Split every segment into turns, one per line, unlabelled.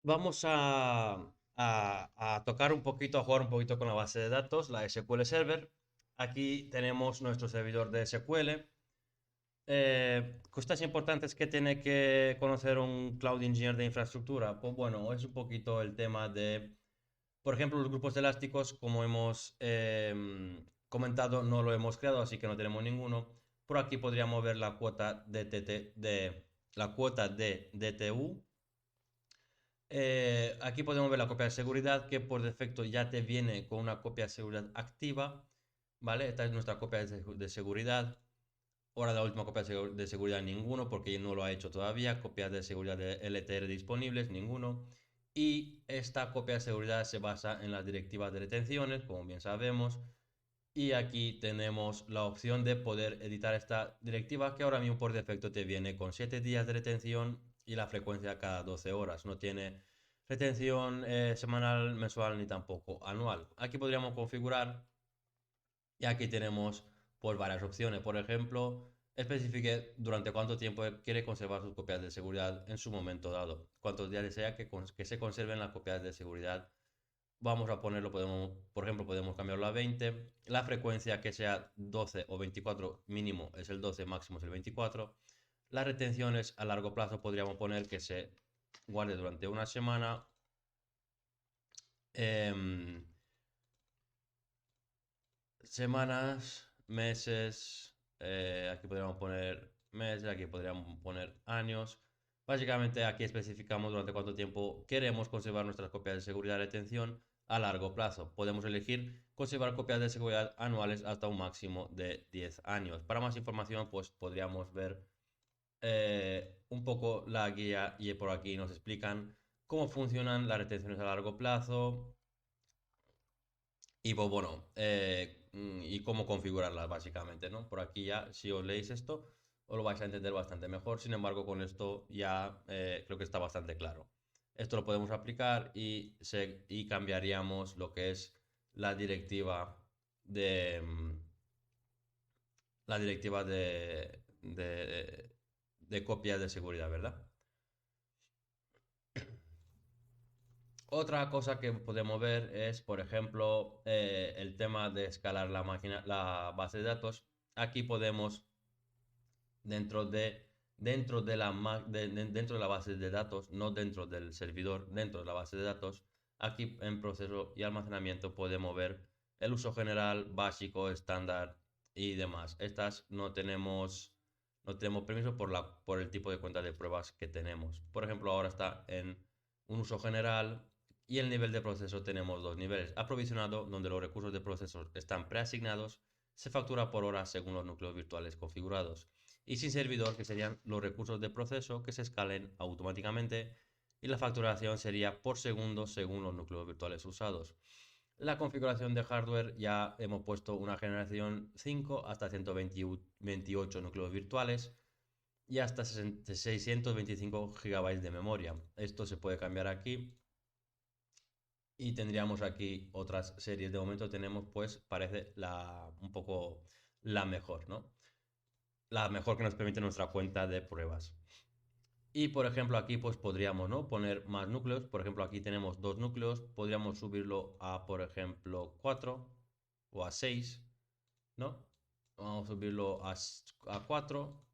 Vamos a tocar un poquito, a jugar un poquito con la base de datos, la SQL Server. Aquí tenemos nuestro servidor de SQL. Cosas importantes que tiene que conocer un Cloud Engineer de infraestructura. Pues bueno, es un poquito el tema de, por ejemplo, los grupos elásticos, como hemos comentado, no lo hemos creado, así que no tenemos ninguno. Por aquí podríamos ver la cuota de, la cuota de DTU. Aquí podemos ver la copia de seguridad que por defecto ya te viene con una copia de seguridad activa, ¿vale? Esta es nuestra copia de seguridad. Ahora la última copia de seguridad ninguno porque no lo ha hecho todavía. Copias de seguridad de LTR disponibles ninguno. Y esta copia de seguridad se basa en las directivas de retenciones, como bien sabemos. Y aquí tenemos la opción de poder editar esta directiva que ahora mismo por defecto te viene con 7 días de retención y la frecuencia cada 12 horas. No tiene retención semanal, mensual ni tampoco anual. Aquí podríamos configurar y aquí tenemos pues varias opciones. Por ejemplo, especifique durante cuánto tiempo quiere conservar sus copias de seguridad en su momento dado. Cuántos días desea que se conserven las copias de seguridad. Vamos a ponerlo, podemos, por ejemplo, podemos cambiarlo a 20. La frecuencia que sea 12 o 24 mínimo es el 12, máximo es el 24. Las retenciones a largo plazo podríamos poner que se guarde durante una semana. em, Semanas, meses, aquí podríamos poner meses, aquí podríamos poner años. Básicamente aquí especificamos durante cuánto tiempo queremos conservar nuestras copias de seguridad de retención a largo plazo. Podemos elegir conservar copias de seguridad anuales hasta un máximo de 10 años. Para más información, pues podríamos ver un poco la guía y por aquí nos explican cómo funcionan las retenciones a largo plazo, y pues bueno, y cómo configurarlas básicamente, ¿no? Por aquí ya, si os leéis esto, os lo vais a entender bastante mejor. Sin embargo, con esto ya creo que está bastante claro. Esto lo podemos aplicar y cambiaríamos lo que es la directiva de la directiva de copias de seguridad, ¿verdad? Otra cosa que podemos ver es, por ejemplo, el tema de escalar la máquina, la base de datos. Aquí podemos, dentro de, dentro de la base de datos, no dentro del servidor, dentro de la base de datos, aquí en proceso y almacenamiento podemos ver el uso general, básico, estándar y demás. Estas no tenemos permiso por el tipo de cuenta de pruebas que tenemos. Por ejemplo, ahora está en un uso general y el nivel de proceso tenemos dos niveles. Aprovisionado, donde los recursos de proceso están preasignados, se factura por hora según los núcleos virtuales configurados. Y sin servidor, que serían los recursos de proceso que se escalen automáticamente, y la facturación sería por segundo según los núcleos virtuales usados. La configuración de hardware ya hemos puesto una generación 5 hasta 128 núcleos virtuales y hasta 625 GB de memoria. Esto se puede cambiar aquí y tendríamos aquí otras series. De momento tenemos, pues, parece un poco la mejor, ¿no? La mejor que nos permite nuestra cuenta de pruebas. Y por ejemplo aquí pues podríamos, ¿no?, poner más núcleos. Por ejemplo aquí tenemos dos núcleos. Podríamos subirlo a, por ejemplo, 4 o a 6, ¿no? Vamos a subirlo a 4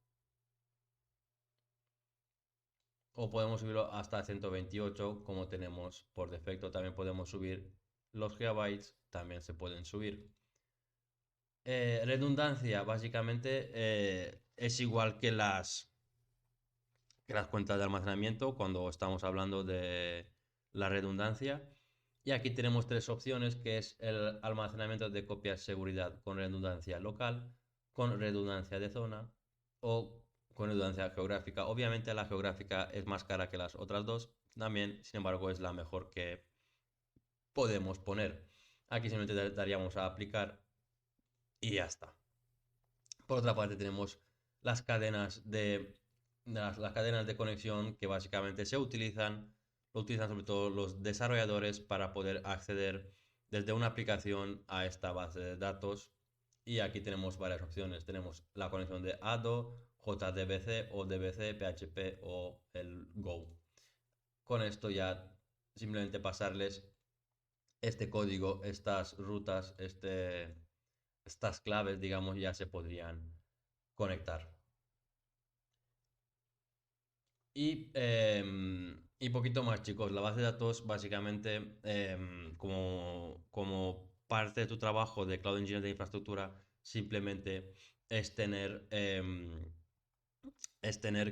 o podemos subirlo hasta 128 como tenemos por defecto. También podemos subir los gigabytes, también se pueden subir. Redundancia, básicamente es igual que las cuentas de almacenamiento cuando estamos hablando de la redundancia. Y aquí tenemos tres opciones, que es el almacenamiento de copias de seguridad con redundancia local, con redundancia de zona o con redundancia geográfica. Obviamente la geográfica es más cara que las otras dos, también, sin embargo, es la mejor que podemos poner. Aquí simplemente daríamos a aplicar y ya está. Por otra parte tenemos las cadenas las cadenas de conexión que básicamente lo utilizan sobre todo los desarrolladores para poder acceder desde una aplicación a esta base de datos. Y aquí tenemos varias opciones. Tenemos la conexión de ADO, JDBC o DBC, PHP o el Go. Con esto ya simplemente pasarles este código, estas rutas, estas claves, digamos, ya se podrían conectar. Y poquito más, chicos. La base de datos, básicamente, como parte de tu trabajo de Cloud Engineer de infraestructura, simplemente es tener,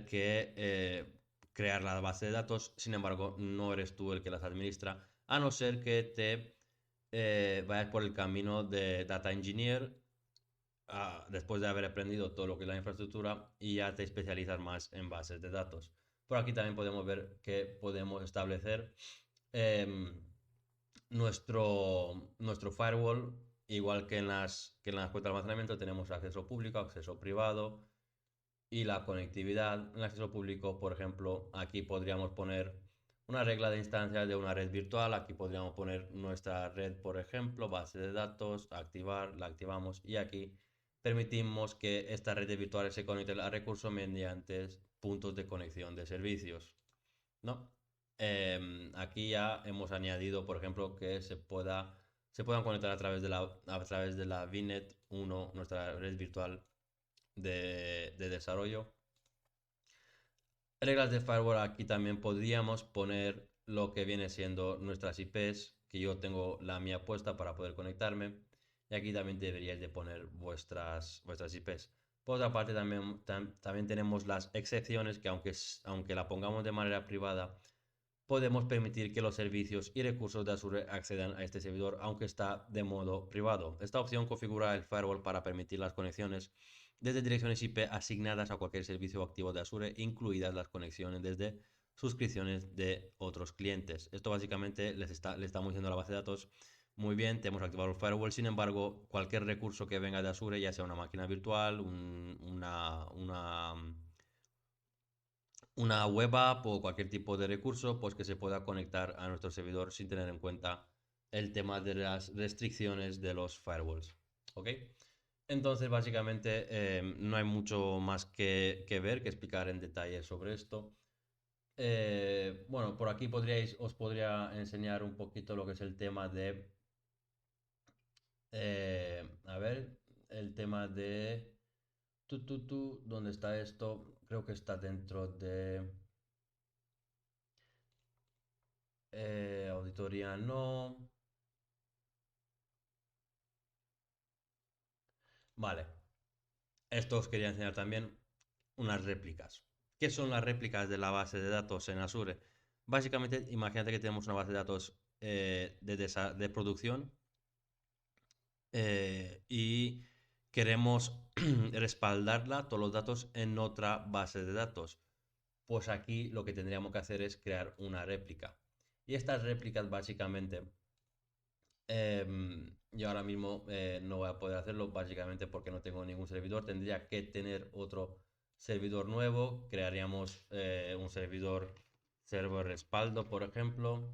que crear la base de datos. Sin embargo, no eres tú el que las administra, a no ser que te vayas por el camino de Data Engineer, después de haber aprendido todo lo que es la infraestructura y ya te especializas más en bases de datos. Por aquí también podemos ver que podemos establecer em, nuestro firewall, igual que en las cuentas de almacenamiento tenemos acceso público, acceso privado y la conectividad. En el acceso público, por ejemplo, aquí podríamos poner una regla de instancia de una red virtual. Aquí podríamos poner nuestra red, por ejemplo, base de datos, activar, la activamos y aquí permitimos que esta red de virtuales se conecte a recursos mediante puntos de conexión de servicios, ¿no? Aquí ya hemos añadido, por ejemplo, que se puedan conectar a través de la VNet 1, nuestra red virtual de desarrollo. Reglas de firewall, aquí también podríamos poner lo que viene siendo nuestras IPs, que yo tengo la mía puesta para poder conectarme. Y aquí también deberíais de poner vuestras IPs. Por otra parte, también tenemos las excepciones que aunque la pongamos de manera privada, podemos permitir que los servicios y recursos de Azure accedan a este servidor, aunque está de modo privado. Esta opción configura el firewall para permitir las conexiones desde direcciones IP asignadas a cualquier servicio activo de Azure, incluidas las conexiones desde suscripciones de otros clientes. Esto básicamente le estamos diciendo a la base de datos: muy bien, te hemos activado el firewall. Sin embargo, cualquier recurso que venga de Azure, ya sea una máquina virtual, una web app o cualquier tipo de recurso, pues que se pueda conectar a nuestro servidor sin tener en cuenta el tema de las restricciones de los firewalls. ¿Ok? Entonces, básicamente, no hay mucho más que ver, que explicar en detalle sobre esto. Bueno, por aquí os podría enseñar un poquito lo que es el tema de, a ver, el tema de, ¿dónde está esto? Creo que está dentro de auditoría, no. Vale, esto os quería enseñar también unas réplicas. ¿Qué son las réplicas de la base de datos en Azure? Básicamente, imagínate que tenemos una base de datos de producción, y queremos respaldarla, todos los datos, en otra base de datos. Pues aquí lo que tendríamos que hacer es crear una réplica. Y estas réplicas básicamente, yo ahora mismo no voy a poder hacerlo básicamente porque no tengo ningún servidor. Tendría que tener otro servidor nuevo. Crearíamos un server respaldo, por ejemplo.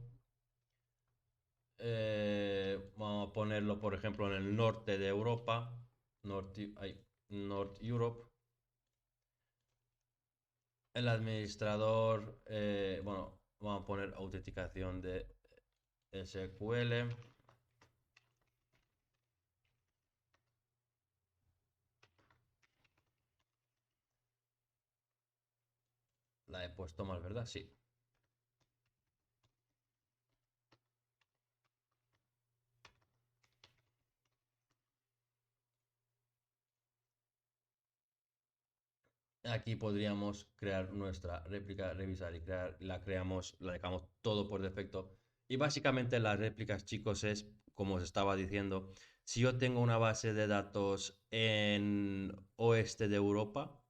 Vamos a ponerlo, por ejemplo, en el norte de Europa. North Europe. El administrador, bueno, vamos a poner autenticación de SQL. La he puesto mal, ¿verdad? Sí. Aquí podríamos crear nuestra réplica, revisar y crear. La dejamos todo por defecto. Y básicamente las réplicas, chicos, es como os estaba diciendo. Si yo tengo una base de datos en oeste de Europa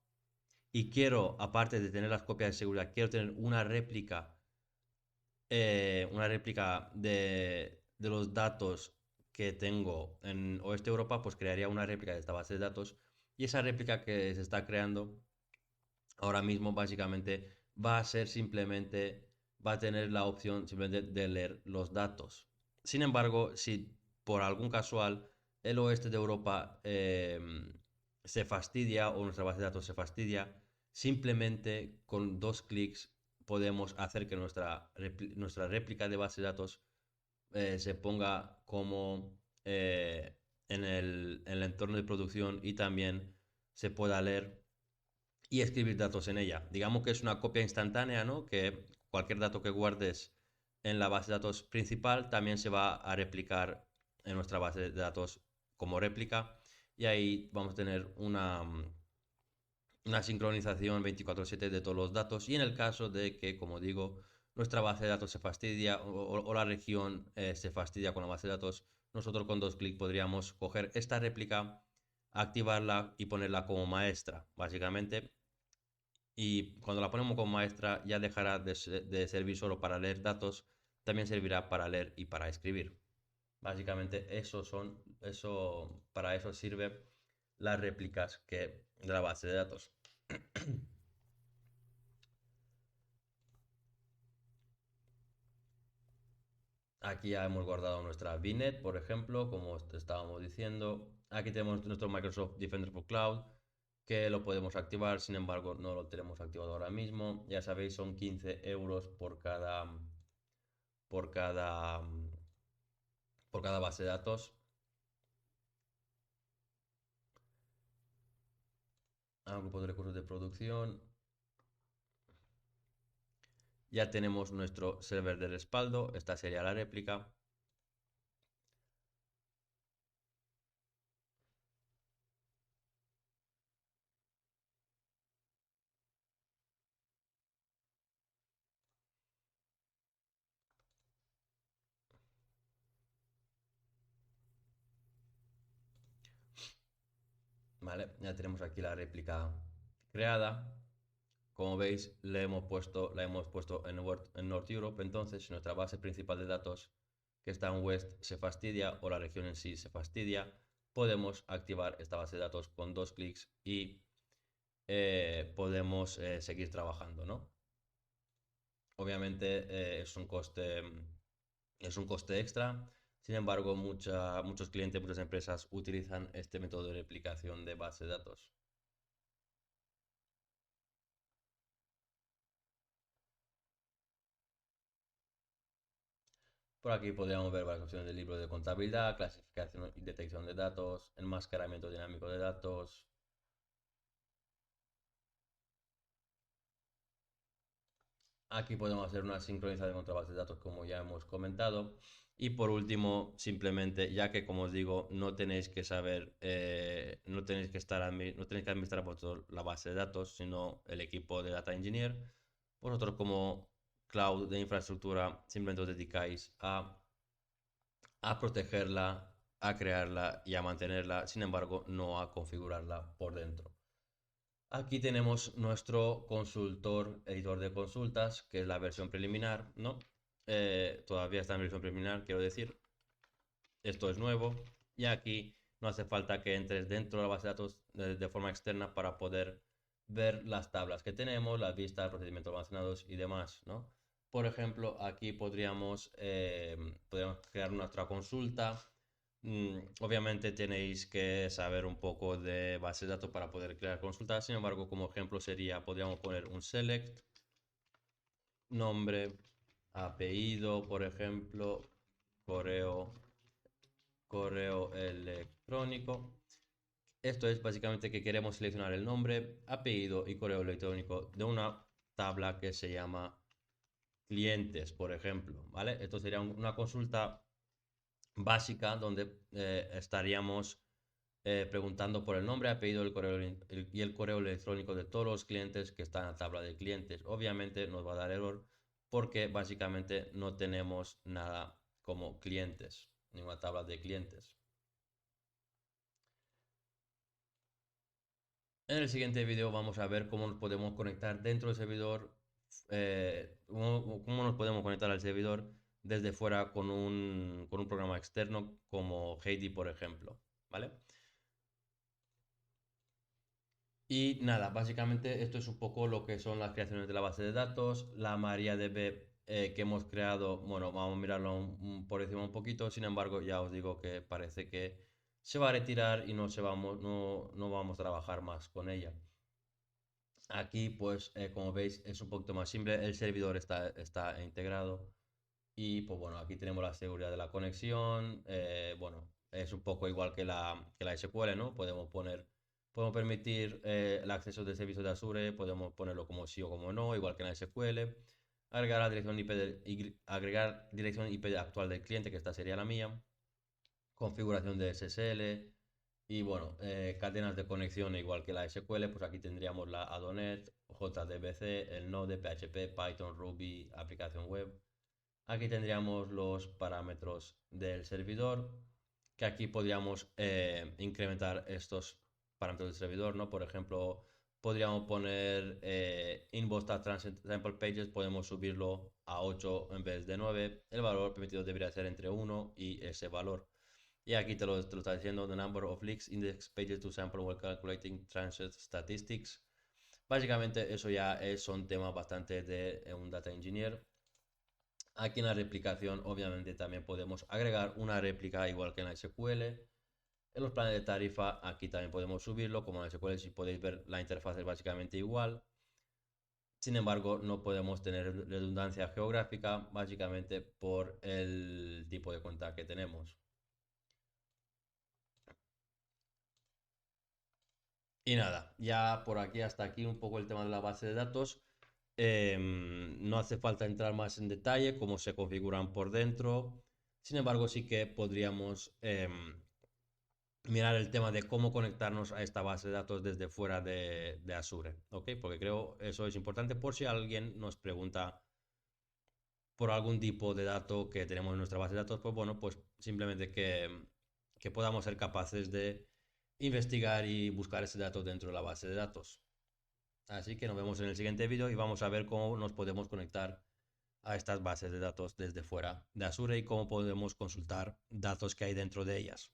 y quiero, aparte de tener las copias de seguridad, quiero tener una réplica de los datos que tengo en oeste de Europa, pues crearía una réplica de esta base de datos. Y esa réplica que se está creando ahora mismo básicamente va a tener la opción simplemente de leer los datos. Sin embargo, si por algún casual el oeste de Europa se fastidia, o nuestra base de datos se fastidia, simplemente con dos clics podemos hacer que nuestra réplica de base de datos se ponga como en el entorno de producción y también se pueda leer y escribir datos en ella. Digamos que es una copia instantánea, ¿no? Que cualquier dato que guardes en la base de datos principal también se va a replicar en nuestra base de datos como réplica y ahí vamos a tener una sincronización 24/7 de todos los datos y en el caso de que, como digo, nuestra base de datos se fastidia o la región se fastidia con la base de datos, nosotros con dos clics podríamos coger esta réplica, activarla y ponerla como maestra, básicamente. Y cuando la ponemos como maestra ya dejará de servir solo para leer datos, también servirá para leer y para escribir. Básicamente para eso sirve las réplicas de la base de datos. Aquí ya hemos guardado nuestra VNet, por ejemplo, como estábamos diciendo. Aquí tenemos nuestro Microsoft Defender for Cloud, que lo podemos activar, sin embargo, no lo tenemos activado ahora mismo. Ya sabéis, son 15 euros por cada, por cada base de datos. Grupo de recursos de producción. Ya tenemos nuestro server de respaldo. Esta sería la réplica. Vale, ya tenemos aquí la réplica creada. Como veis, la hemos puesto en North Europe. Entonces, si nuestra base principal de datos que está en West se fastidia o la región en sí se fastidia, podemos activar esta base de datos con dos clics y podemos seguir trabajando, ¿no? Obviamente es un coste extra. Sin embargo, muchos clientes, muchas empresas utilizan este método de replicación de base de datos. Por aquí podríamos ver varias opciones del libro de contabilidad, clasificación y detección de datos, enmascaramiento dinámico de datos. Aquí podemos hacer una sincronización de nuestra base de datos como ya hemos comentado. Y por último, simplemente, ya que como os digo, no tenéis que saber, no tenéis que no tenéis que administrar vosotros la base de datos, sino el equipo de Data Engineer. Vosotros como cloud de infraestructura simplemente os dedicáis a protegerla, a crearla y a mantenerla, sin embargo, no a configurarla por dentro. Aquí tenemos nuestro consultor, editor de consultas, que es la versión preliminar, ¿no? Todavía está en versión preliminar, quiero decir. Esto es nuevo. Y aquí no hace falta que entres dentro de la base de datos de forma externa para poder ver las tablas que tenemos, las vistas, procedimientos almacenados y demás, ¿no? Por ejemplo, aquí podríamos crear nuestra consulta. Obviamente tenéis que saber un poco de base de datos para poder crear consultas. Sin embargo, como ejemplo podríamos poner un select, nombre, apellido, por ejemplo, correo, correo electrónico. Esto es básicamente que queremos seleccionar el nombre, apellido y correo electrónico de una tabla que se llama clientes, por ejemplo, ¿vale? Esto sería una consulta básica donde estaríamos preguntando por el nombre, apellido y el correo electrónico de todos los clientes que están en la tabla de clientes. Obviamente nos va a dar error porque básicamente no tenemos nada como clientes, ninguna tabla de clientes. En el siguiente vídeo vamos a ver cómo nos podemos conectar dentro del servidor, cómo nos podemos conectar al servidor desde fuera con un programa externo como Heidi, por ejemplo, ¿vale? Y nada, básicamente esto es un poco lo que son las creaciones de la base de datos, la MariaDB que hemos creado, bueno, vamos a mirarlo por encima un poquito, sin embargo ya os digo que parece que se va a retirar y no vamos a trabajar más con ella. Aquí, pues, como veis, es un poquito más simple. El servidor está integrado. Y pues bueno, aquí tenemos la seguridad de la conexión. Bueno, es un poco igual que la SQL, ¿no? Podemos permitir el acceso del servicio de Azure, podemos ponerlo como sí o como no, igual que en la SQL. Agregar la dirección IP agregar dirección IP actual del cliente, que esta sería la mía. Configuración de SSL. Y bueno, cadenas de conexión igual que la SQL, pues aquí tendríamos la ADONET, JDBC, el Node, PHP, Python, Ruby, aplicación web. Aquí tendríamos los parámetros del servidor, que aquí podríamos incrementar estos parámetros del servidor, ¿no? Por ejemplo, podríamos poner sample pages, podemos subirlo a 8 en vez de 9. El valor permitido debería ser entre 1 y ese valor. Y aquí te lo está diciendo, the number of leaks index pages to sample while calculating transit statistics. Básicamente eso ya son temas bastante de un data engineer. Aquí en la replicación obviamente también podemos agregar una réplica igual que en la SQL. En los planes de tarifa aquí también podemos subirlo, como en la SQL si podéis ver la interfaz es básicamente igual. Sin embargo, no podemos tener redundancia geográfica básicamente por el tipo de cuenta que tenemos. Y nada, ya por aquí hasta aquí un poco el tema de la base de datos. No hace falta entrar más en detalle cómo se configuran por dentro. Sin embargo, sí que podríamos mirar el tema de cómo conectarnos a esta base de datos desde fuera de Azure, ¿ok? Porque creo eso es importante por si alguien nos pregunta por algún tipo de dato que tenemos en nuestra base de datos, pues bueno, pues simplemente que podamos ser capaces de investigar y buscar ese dato dentro de la base de datos. Así que nos vemos en el siguiente vídeo y vamos a ver cómo nos podemos conectar a estas bases de datos desde fuera de Azure y cómo podemos consultar datos que hay dentro de ellas.